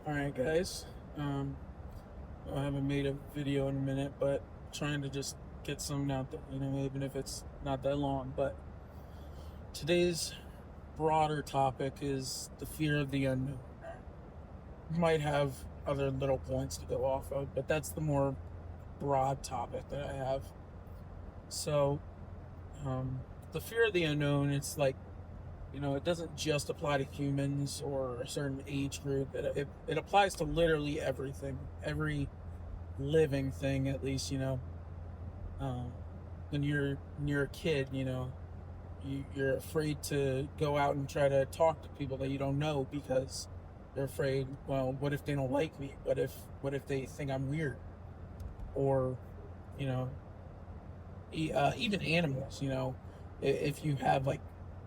Alright, guys. Um, I haven't made a video in a minute, but trying to just get something out there, even if it's not that long. But today's broader topic is the fear of the unknown. Might have other little points to go off of, but that's the more broad topic that I have. So, the fear of the unknown, it's like, it doesn't just apply to humans or a certain age group. It applies to literally everything, every living thing, at least. Um, when you're a kid, you're afraid to go out and try to talk to people that you don't know because they're afraid. Well, what if they don't like me? What if they think I'm weird? Or, you know, even animals. If you have, like,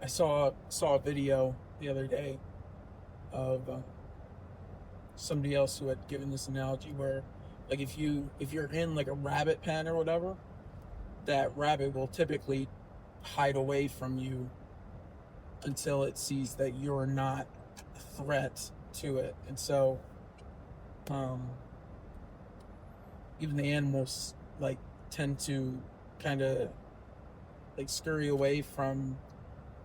I saw a video the other day of somebody else who had given this analogy where, like, if you're in like a rabbit pen or whatever, that rabbit will typically hide away from you until it sees that you're not a threat to it. And so, um, even the animals, like, tend to kind of, like, scurry away from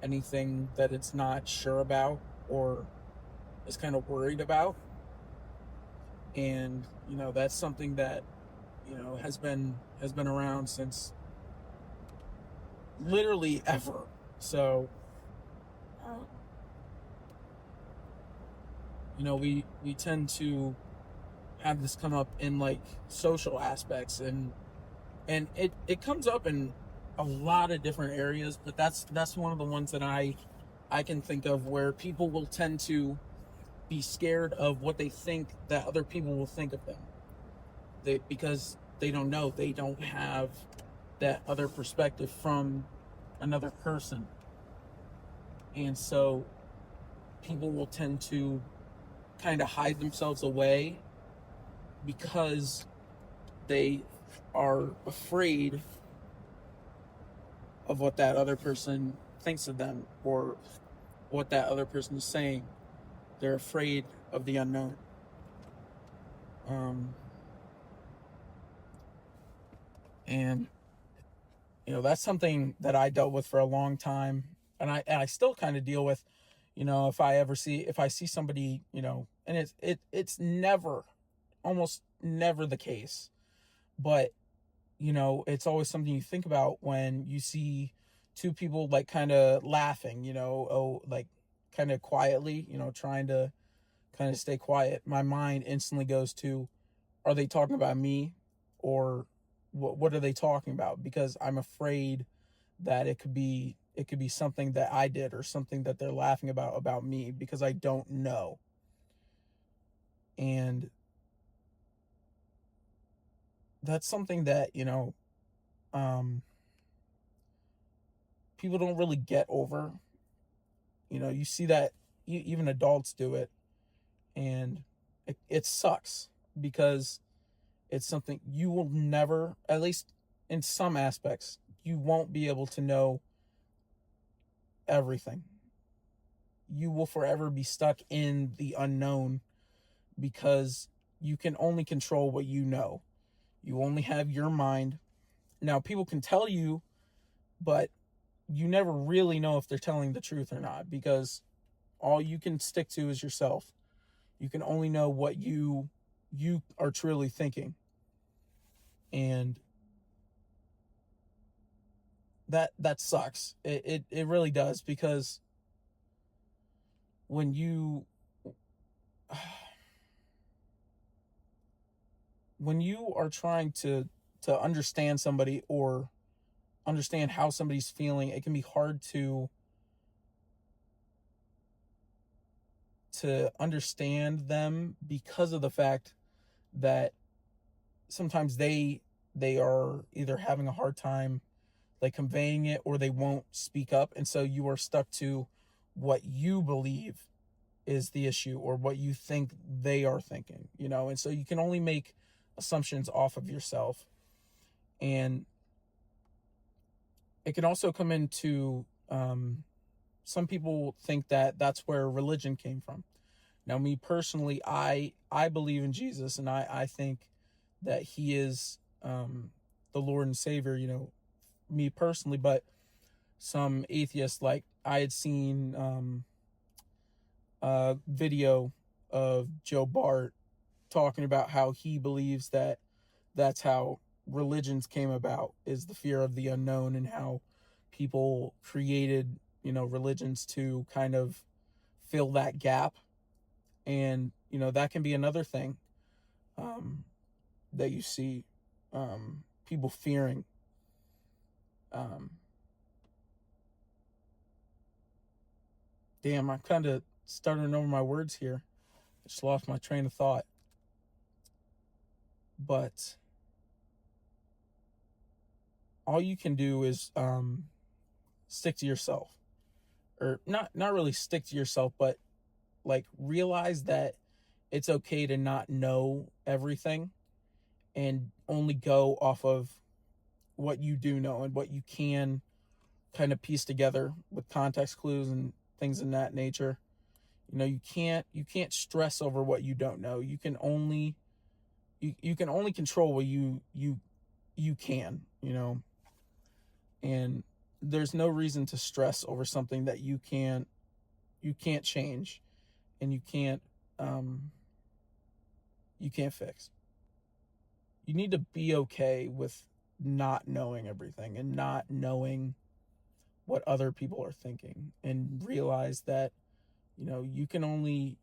anything that it's not sure about or is kind of worried about. And that's something that has been around since literally ever. So, uh, we tend to have this come up in, like, social aspects, and it comes up in a lot of different areas, but that's one of the ones that I can think of where people will tend to be scared of what they think that other people will think of them. Because they don't know, they don't have that other perspective from another person. And so people will tend to kind of hide themselves away because they are afraid of what that other person thinks of them, or what that other person is saying. They're afraid of the unknown. Um, and that's something that I dealt with for a long time, and I still kind of deal with. If I see somebody, and it's never, almost never the case, but it's always something you think about when you see two people, like, kind of laughing, like, kind of quietly, trying to kind of stay quiet. My mind instantly goes to, are they talking about me, or what are they talking about? Because I'm afraid that it could be something that I did, or something that they're laughing about me, because I don't know. And that's something that um people don't really get over. You see that even adults do it, and it sucks, because it's something you will never, at least in some aspects, you won't be able to know everything. You will forever be stuck in the unknown, because you can only control what you know. You only have your mind. Now, people can tell you, but you never really know if they're telling the truth or not, because all you can stick to is yourself. You can only know what you are truly thinking. And that sucks. It really does, because when you are trying to understand somebody, or understand how somebody's feeling, it can be hard to understand them, because of the fact that sometimes they are either having a hard time, like, conveying it, or they won't speak up, and so you are stuck to what you believe is the issue, or what you think they are thinking, and so you can only make assumptions off of yourself. And it can also come into, some people think that that's where religion came from. Now, me personally, I believe in Jesus, and I think that he is the Lord and Savior, you know, me personally. But some atheists, like I had seen a video of Joe Bart talking about how he believes that that's how religions came about, is the fear of the unknown, and how people created, you know, religions to kind of fill that gap. And, you know, that can be another thing that you see people fearing. Damn, I'm kind of stuttering over my words here. I just lost my train of thought. But all you can do is stick to yourself. Or not really stick to yourself, but like realize that it's okay to not know everything, and only go off of what you do know and what you can kind of piece together with context clues and things in that nature. You know, you can't stress over what you don't know. You can only you can only control what you can, you know. And there's no reason to stress over something that you can't change, and you can't fix. You need to be okay with not knowing everything and not knowing what other people are thinking, and realize that, you know, you can only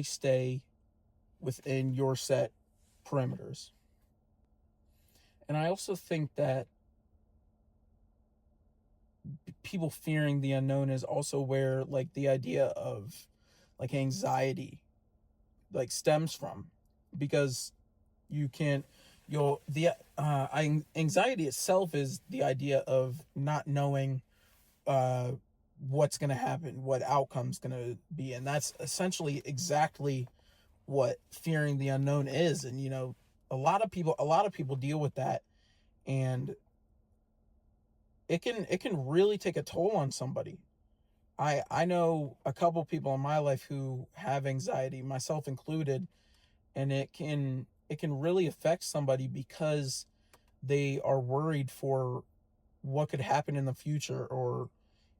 stay within your set perimeters. And I also think that people fearing the unknown is also where like the idea of like anxiety like stems from, because anxiety itself is the idea of not knowing what's going to happen, what outcome's going to be. And that's essentially exactly what fearing the unknown is. And, you know, a lot of people deal with that, and it can really take a toll on somebody. I know a couple people in my life who have anxiety, myself included, and it can really affect somebody because they are worried for what could happen in the future, or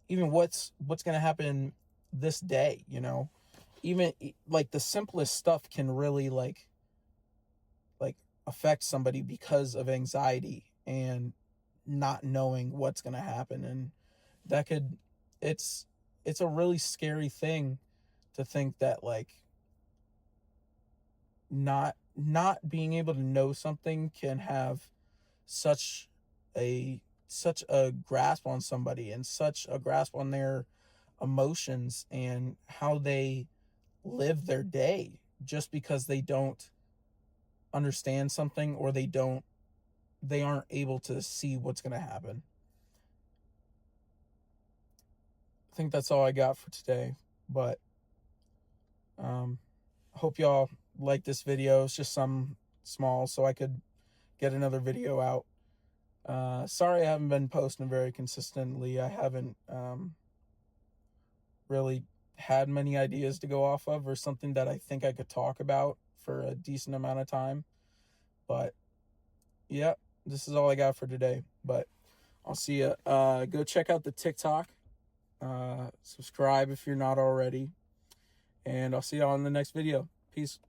even what's going to happen this day, you know. Even like the simplest stuff can really like affect somebody because of anxiety and not knowing what's going to happen. And that could it's a really scary thing to think that like not being able to know something can have such a grasp on somebody, and such a grasp on their emotions and how they live their day, just because they don't understand something, or they aren't able to see what's going to happen. I think that's all I got for today, but hope y'all like this video. It's just some small so I could get another video out. Sorry I haven't been posting very consistently. I haven't really had many ideas to go off of, or something that I think I could talk about for a decent amount of time. But yeah, this is all I got for today. But I'll see you. Go check out the TikTok. Subscribe if you're not already. And I'll see y'all in the next video. Peace.